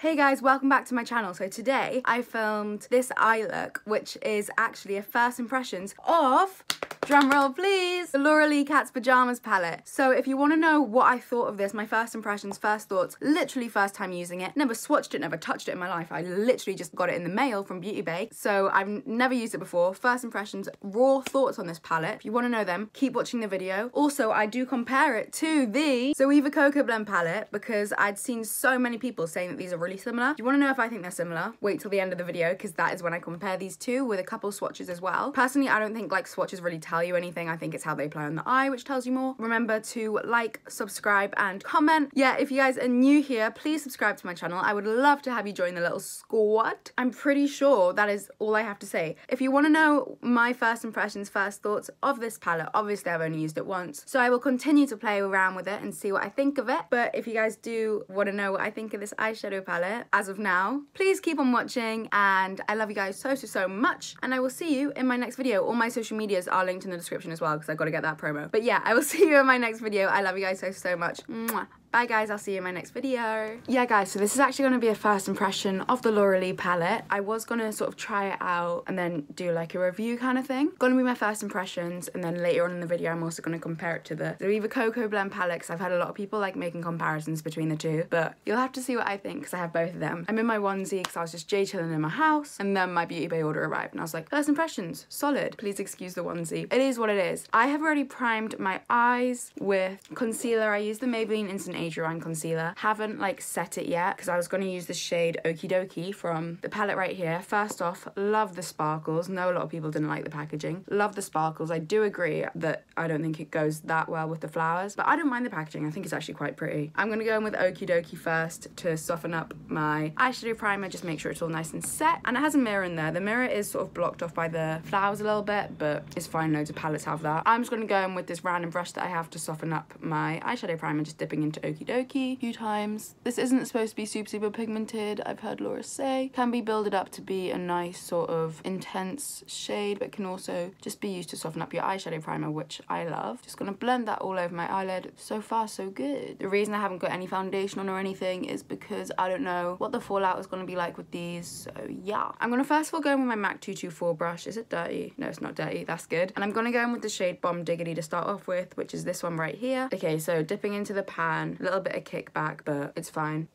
Hey guys, welcome back to my channel. So today I filmed this eye look, which is actually a first impressions of, drumroll please, the Laura Lee Katz Pajamas palette. So if you want to know what I thought of this, my first impressions, first thoughts, literally first time using it, never swatched it, never touched it in my life. I literally just got it in the mail from Kirstybelle. So I've never used it before. First impressions, raw thoughts on this palette. If you want to know them, keep watching the video. Also, I do compare it to the Zoeva Cocoa Blend palette because I'd seen so many people saying that these are really similar. If you want to know if I think they're similar, wait till the end of the video because that is when I compare these two with a couple swatches as well. Personally, I don't think like swatches really tell you anything. I think it's how they apply on the eye which tells you more. Remember to like, subscribe and comment. Yeah, if you guys are new here, please subscribe to my channel. I would love to have you join the little squad. I'm pretty sure that is all I have to say. If you want to know my first impressions, first thoughts of this palette, obviously I've only used it once, so I will continue to play around with it and see what I think of it. But if you guys do want to know what I think of this eyeshadow palette as of now, please keep on watching, and I love you guys so much, and I will see you in my next video. All my social medias are linked in the description as well because I got to get that promo. But yeah, I will see you in my next video. I love you guys so much. Mwah. Bye guys, I'll see you in my next video. Yeah guys, so this is actually going to be a first impression of the Laura Lee palette. I was going to sort of try it out and then do like a review kind of thing. Going to be my first impressions, and then later on in the video I'm also going to compare it to the Zoeva Cocoa Blend palette because I've had a lot of people like making comparisons between the two. But you'll have to see what I think because I have both of them. I'm in my onesie because I was just chilling in my house, and then my Kirstybelle order arrived and I was like, first impressions, solid. Please excuse the onesie. It is what it is. I have already primed my eyes with concealer. I used the Maybelline Instant Age Rewind concealer. Haven't like set it yet because I was going to use the shade Okie Dokie from the palette right here. First off, love the sparkles. No, a lot of people didn't like the packaging. Love the sparkles. I do agree that I don't think it goes that well with the flowers, but I don't mind the packaging. I think it's actually quite pretty. I'm going to go in with Okie Dokie first to soften up my eyeshadow primer, just make sure it's all nice and set. And it has a mirror in there. The mirror is sort of blocked off by the flowers a little bit, but it's fine. Loads of palettes have that. I'm just going to go in with this random brush that I have to soften up my eyeshadow primer, just dipping into Okie Dokie a few times. This isn't supposed to be super pigmented, I've heard Laura say. Can be builded up to be a nice sort of intense shade, but can also just be used to soften up your eyeshadow primer, which I love. Just gonna blend that all over my eyelid. So far so good. The reason I haven't got any foundation on or anything is because I don't know what the fallout is gonna be like with these, so yeah. I'm gonna first of all go in with my MAC 224 brush. Is it dirty? No, it's not dirty, that's good. And I'm gonna go in with the shade Bomb Diggity to start off with, which is this one right here. Okay, so dipping into the pan, a little bit of kickback, but it's fine.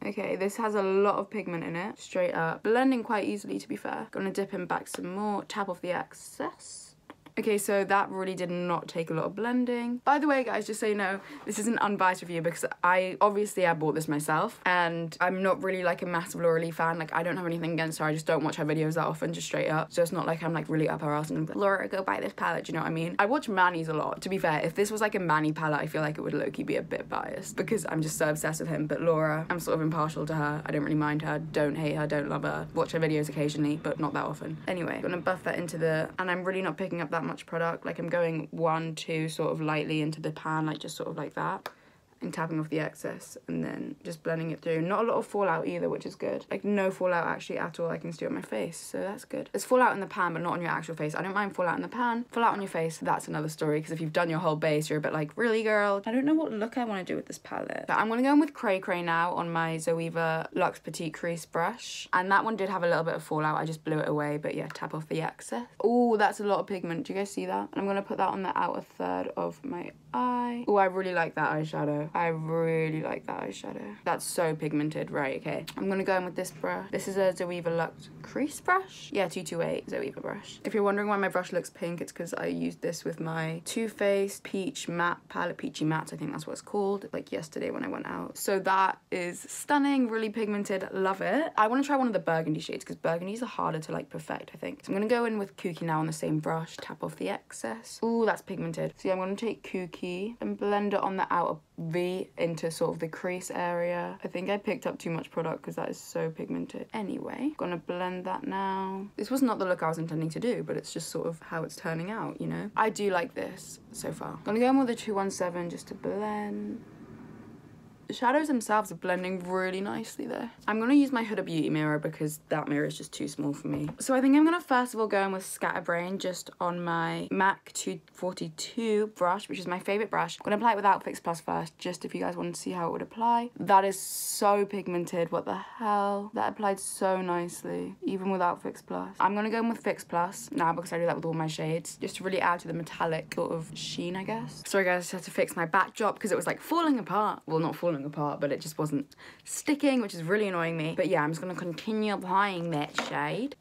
Okay, this has a lot of pigment in it, straight up. Blending quite easily, to be fair. Gonna dip in back some more, tap off the excess. Okay, so that really did not take a lot of blending. By the way, guys, just so you know, this is an unbiased review because I bought this myself, and I'm not really like a massive Laura Lee fan. Like, I don't have anything against her, I just don't watch her videos that often, just straight up. So it's not like I'm like really up her ass and like, Laura, go buy this palette, you know what I mean? I watch Manny's a lot. To be fair, if this was like a Manny palette, I feel like it would low-key be a bit biased because I'm just so obsessed with him. But Laura, I'm sort of impartial to her. I don't really mind her, don't hate her, don't love her. Watch her videos occasionally, but not that often. Anyway, gonna buff that into the, and I'm really not picking up that much product. Like, I'm going 1, 2 sort of lightly into the pan, like just sort of like that, and tapping off the excess and then just blending it through. Not a lot of fallout either, which is good. Like, no fallout actually at all. I can see it on my face, so that's good. There's fallout in the pan, but not on your actual face. I don't mind fallout in the pan. Fallout on your face, that's another story, because if you've done your whole base, you're a bit like, really, girl? I don't know what look I want to do with this palette. But I'm going to go in with Cray Cray now on my Zoeva Luxe Petite Crease brush. And that one did have a little bit of fallout. I just blew it away, but yeah, tap off the excess. Oh, that's a lot of pigment. Do you guys see that? And I'm going to put that on the outer third of my eye. Oh, I really like that eyeshadow. I really like that eyeshadow. That's so pigmented. Right, okay. I'm gonna go in with this brush. This is a Zoeva Luxe Crease brush. Yeah, 228 Zoeva brush. If you're wondering why my brush looks pink, it's because I used this with my Too Faced Peach Matte palette. Peachy Matte, I think that's what it's called, like yesterday when I went out. So that is stunning, really pigmented. Love it. I want to try one of the burgundy shades because burgundies are harder to like perfect, I think. So I'm gonna go in with Kooky now on the same brush, tap off the excess. Ooh, that's pigmented. So yeah, I'm gonna take Kooky and blend it on the outer V into sort of the crease area. I think I picked up too much product because that is so pigmented. Anyway, gonna blend that now. This was not the look I was intending to do, but it's just sort of how it's turning out, you know? I do like this so far. Gonna go in with a 217 just to blend. The shadows themselves are blending really nicely there. I'm gonna use my Huda Beauty mirror because that mirror is just too small for me. So I think I'm gonna first of all go in with Scatterbrain just on my MAC 242 brush, which is my favorite brush. I'm gonna apply it without Fix Plus first, just if you guys want to see how it would apply. That is so pigmented, what the hell? That applied so nicely, even without Fix Plus. I'm gonna go in with Fix Plus now because I do that with all my shades, just to really add to the metallic sort of sheen, I guess. Sorry guys, I just had to fix my backdrop because it was like falling apart. Well, not falling apart, but it just wasn't sticking, which is really annoying me. But yeah, I'm just gonna continue applying that shade.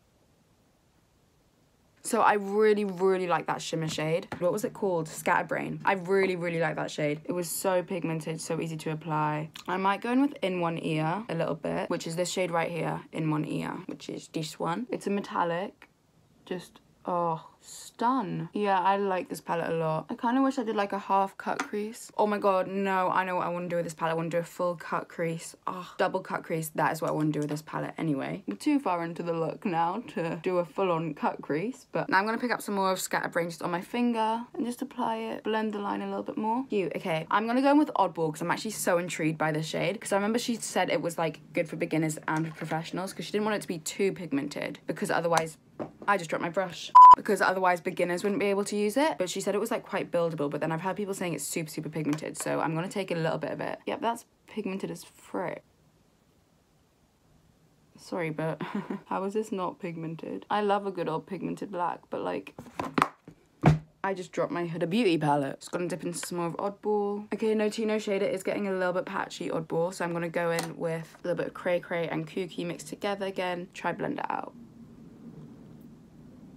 So I really like that shimmer shade. What was it called? Scatterbrain. I really like that shade. It was so pigmented, so easy to apply. I might go in with In One Ear a little bit, which is this shade right here, In One Ear, which is this one. It's a metallic, just, oh, stun. Yeah, I like this palette a lot. I kind of wish I did like a half cut crease. Oh my god, no, I know what I want to do with this palette. I want to do a full cut crease. Oh, double cut crease. That is what I want to do with this palette anyway. We're too far into the look now to do a full-on cut crease, but now I'm going to pick up some more of Scatterbrain just on my finger and just apply it, blend the line a little bit more. Cute. Okay, I'm going to go in with Oddball because I'm actually so intrigued by this shade because I remember she said it was like good for beginners and for professionals because she didn't want it to be too pigmented because otherwise, I just dropped my brush, because otherwise beginners wouldn't be able to use it. But she said it was like quite buildable, but then I've heard people saying it's super pigmented, so I'm gonna take a little bit of it. Yep, that's pigmented as frick. Sorry, but how is this not pigmented? I love a good old pigmented black, but like, I just dropped my Huda Beauty palette. Just gonna dip into some more of Oddball. Okay, no tea, no shade. It is getting a little bit patchy, Oddball, so I'm gonna go in with a little bit of Cray Cray and Kooky mixed together again. Try blend it out.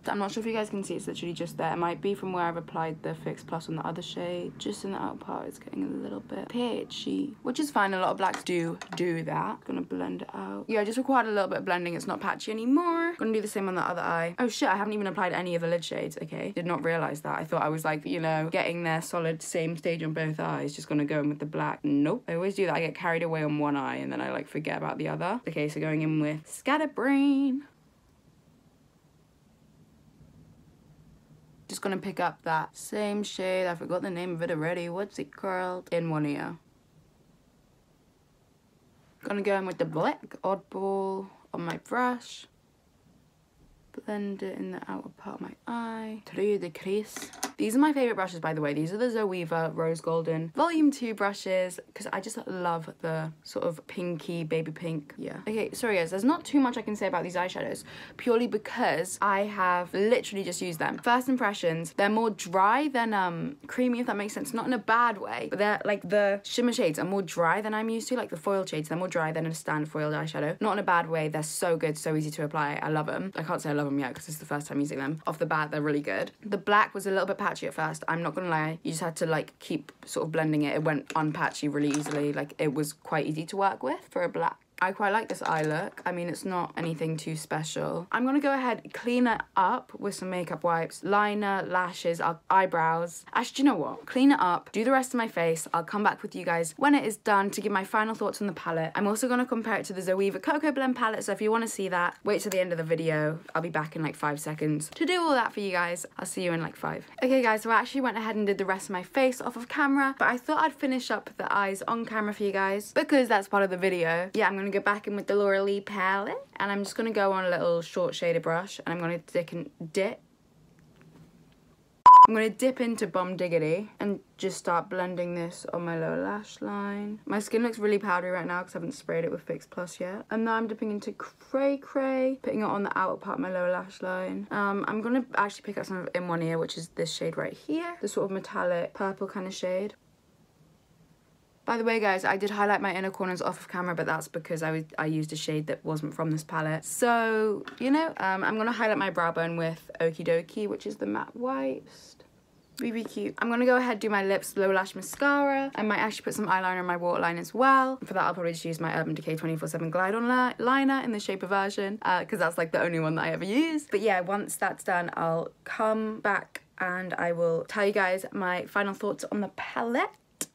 I'm not sure if you guys can see, it's literally just there. It might be from where I've applied the Fix Plus on the other shade. Just in the outer part, it's getting a little bit patchy, which is fine. A lot of blacks do that. Gonna blend it out. Yeah, I just required a little bit of blending. It's not patchy anymore. Gonna do the same on the other eye. Oh shit, I haven't even applied any of the lid shades, okay? Did not realize that. I thought I was like, you know, getting there solid, same stage on both eyes. Just gonna go in with the black. Nope. I always do that. I get carried away on one eye and then I like forget about the other. Okay, so going in with Scatterbrain. Just gonna pick up that same shade. I forgot the name of it already. What's it called? In One Ear. Gonna go in with the black Oddball on my brush. Blend it in the outer part of my eye. Through the crease. These are my favourite brushes, by the way. These are the Zoeva Rose Golden Volume 2 brushes because I just love the sort of pinky, baby pink. Yeah. Okay, sorry guys. There's not too much I can say about these eyeshadows purely because I have literally just used them. First impressions, they're more dry than creamy, if that makes sense. Not in a bad way, but they're like the shimmer shades are more dry than I'm used to. Like the foil shades, they're more dry than a standard foiled eyeshadow. Not in a bad way. They're so good, so easy to apply. I love them. I can't say I love them yet because it's the first time using them. Off the bat, they're really good. The black was a little bit patchy at first, I'm not gonna lie. You just had to like keep sort of blending it. It went unpatchy really easily. Like it was quite easy to work with for a black. I quite like this eye look. I mean, it's not anything too special. I'm gonna go ahead, clean it up with some makeup wipes, liner, lashes, eyebrows. Actually, do you know what? Clean it up, do the rest of my face. I'll come back with you guys when it is done to give my final thoughts on the palette. I'm also gonna compare it to the Zoeva Cocoa Blend palette, so if you wanna see that, wait till the end of the video. I'll be back in like 5 seconds to do all that for you guys. I'll see you in like 5. Okay guys, so I actually went ahead and did the rest of my face off of camera, but I thought I'd finish up the eyes on camera for you guys because that's part of the video. Yeah, I'm gonna go back in with the Laura Lee palette and I'm just gonna go on a little short shaded brush and I'm gonna dip into Bomb Diggity and just start blending this on my lower lash line. My skin looks really powdery right now because I haven't sprayed it with Fix Plus yet. And now I'm dipping into Cray Cray, putting it on the outer part of my lower lash line. I'm gonna actually pick up some of In One Ear, which is this shade right here, the sort of metallic purple kind of shade. By the way guys, I did highlight my inner corners off of camera, but that's because I used a shade that wasn't from this palette. So, you know, I'm gonna highlight my brow bone with Okie Dokie, which is the matte white. Really cute. I'm gonna go ahead and do my lips, low lash mascara. I might actually put some eyeliner in my waterline as well. For that, I'll probably just use my Urban Decay 24/7 Glide On liner in the Shaper version, because that's like the only one that I ever use. But yeah, once that's done, I'll come back and I will tell you guys my final thoughts on the palette.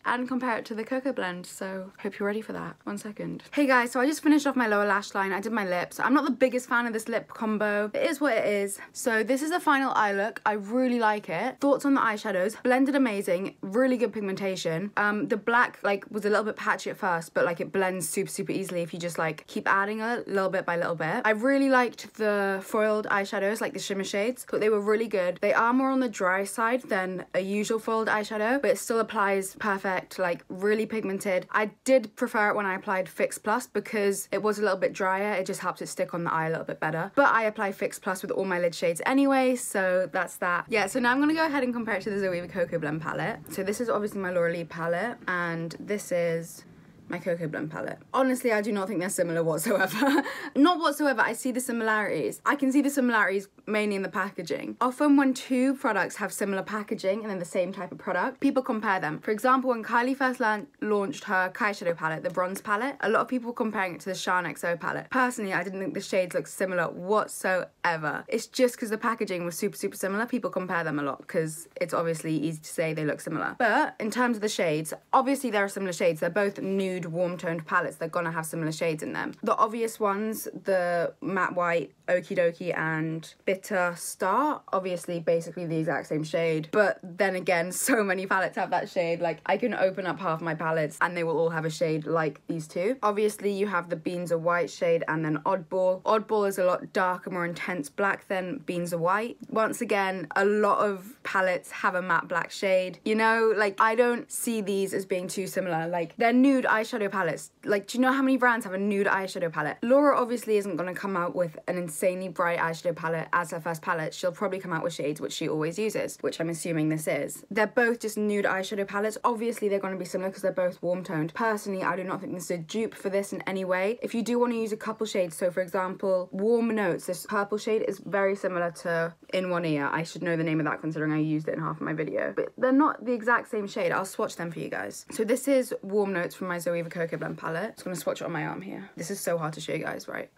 and compare it to the Cocoa Blend. So hope you're ready for that. 1 second. Hey guys, so I just finished off my lower lash line. I did my lips. I'm not the biggest fan of this lip combo. It is what it is. So this is the final eye look. I really like it. Thoughts on the eyeshadows? Blended amazing. Really good pigmentation. The black like was a little bit patchy at first, but like it blends super easily if you just like keep adding a little bit by little bit. I really liked the foiled eyeshadows, like the shimmer shades. Thought they were really good. They are more on the dry side than a usual foiled eyeshadow, but it still applies perfect, like really pigmented. I did prefer it when I applied Fix Plus because it was a little bit drier. It just helps it stick on the eye a little bit better. But I apply Fix Plus with all my lid shades anyway, so that's that. Yeah, so now I'm gonna go ahead and compare it to the Zoeva Cocoa Blend palette. So this is obviously my Laura Lee palette, and this is my Cocoa Blend palette. Honestly, I do not think they're similar whatsoever. Not whatsoever, I see the similarities. I can see the similarities mainly in the packaging. Often when two products have similar packaging and then the same type of product, people compare them. For example, when Kylie first launched her Kai Shadow palette, the bronze palette, a lot of people were comparing it to the Charn XO palette. Personally, I didn't think the shades looked similar whatsoever. It's just because the packaging was super similar, people compare them a lot because it's obviously easy to say they look similar. But in terms of the shades, obviously there are similar shades. They're both nude, warm toned palettes. They're gonna have similar shades in them. The obvious ones, the matte white, Okie Dokie and Bitter Star, obviously basically the exact same shade, but then again, so many palettes have that shade. Like I can open up half my palettes and they will all have a shade like these two. Obviously you have the Beans Are White shade and then Oddball. Oddball is a lot darker, more intense black than Beans Are White. Once again, a lot of palettes have a matte black shade. You know, like I don't see these as being too similar. Like they're nude eyeshadow palettes. Like, do you know how many brands have a nude eyeshadow palette? Laura obviously isn't gonna come out with an insanely bright eyeshadow palette as her first palette. She'll probably come out with shades which she always uses, which I'm assuming this is. They're both just nude eyeshadow palettes. Obviously they're gonna be similar because they're both warm toned. Personally, I do not think this is a dupe for this in any way. If you do want to use a couple shades, so for example, Warm Notes, this purple shade is very similar to In One Ear. I should know the name of that considering I used it in half of my video. But they're not the exact same shade. I'll swatch them for you guys. So this is Warm Notes from my Zoeva Cocoa Blend palette. I'm just gonna swatch it on my arm here. This is so hard to show you guys, right?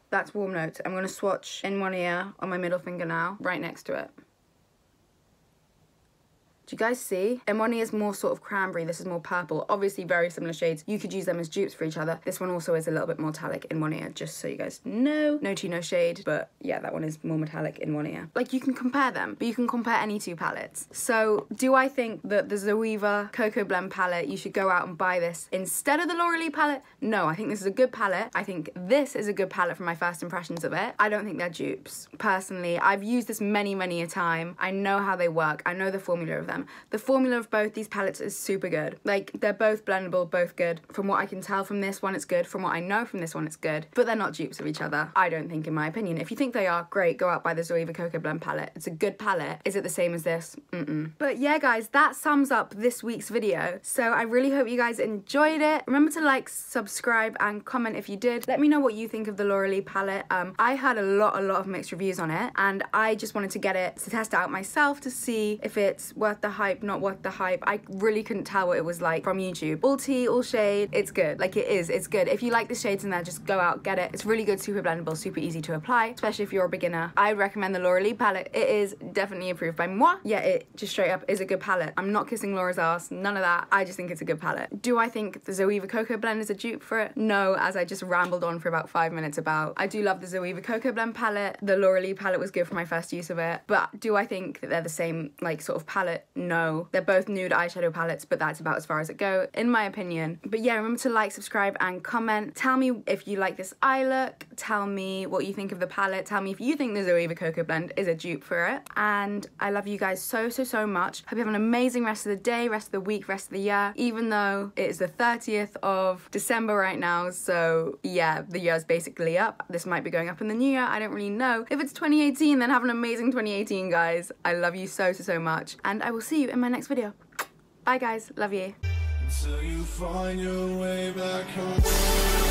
That's Warm Notes. I'm gonna swatch In One Ear on my middle finger now, right next to it. Do you guys see? In One Ear is more sort of cranberry, this is more purple. Obviously very similar shades. You could use them as dupes for each other. This one also is a little bit more metallic In One Ear, just so you guys know. No tea, no shade, but yeah, that one is more metallic In One Ear. Like you can compare them, but you can compare any two palettes. So do I think that the Zoeva Cocoa Blend palette, you should go out and buy this instead of the Laura Lee palette? No, I think this is a good palette. I think this is a good palette from my first impressions of it. I don't think they're dupes. Personally, I've used this many a time. I know how they work. I know the formula of them. The formula of both these palettes is super good. Like, they're both blendable, both good. From what I can tell from this one, it's good. From what I know from this one, it's good. But they're not dupes of each other, I don't think, in my opinion. If you think they are, great, go out buy the Zoeva Cocoa Blend palette. It's a good palette. Is it the same as this? But yeah, guys, that sums up this week's video. So I really hope you guys enjoyed it. Remember to like, subscribe, and comment if you did. Let me know what you think of the Laura Lee palette. I had a lot of mixed reviews on it, and I just wanted to get it to test it out myself to see if it's worth the hype, not worth the hype. I really couldn't tell what it was like from YouTube. All tea, all shade, it's good. Like, it's good. If you like the shades in there, just go out, get it. It's really good, super blendable, super easy to apply, especially if you're a beginner. I recommend the Laura Lee palette. It is definitely approved by moi. Yeah, it just straight up is a good palette. I'm not kissing Laura's ass, none of that. I just think it's a good palette. Do I think the Zoeva Cocoa Blend is a dupe for it? No, as I just rambled on for about 5 minutes about. I do love the Zoeva Cocoa Blend palette. The Laura Lee palette was good for my first use of it. But do I think that they're the same, like, sort of palette? No. They're both nude eyeshadow palettes, but that's about as far as it goes, in my opinion. But yeah, remember to like, subscribe, and comment. Tell me if you like this eye look. Tell me what you think of the palette. Tell me if you think the Zoeva Cocoa Blend is a dupe for it. And I love you guys so much. Hope you have an amazing rest of the day, rest of the week, rest of the year, even though it is the 30th of December right now. So yeah, the year's basically up. This might be going up in the new year. I don't really know. If it's 2018, then have an amazing 2018, guys. I love you so much. And I will see you in my next video. Bye, guys. Love you. Until you find your way back home.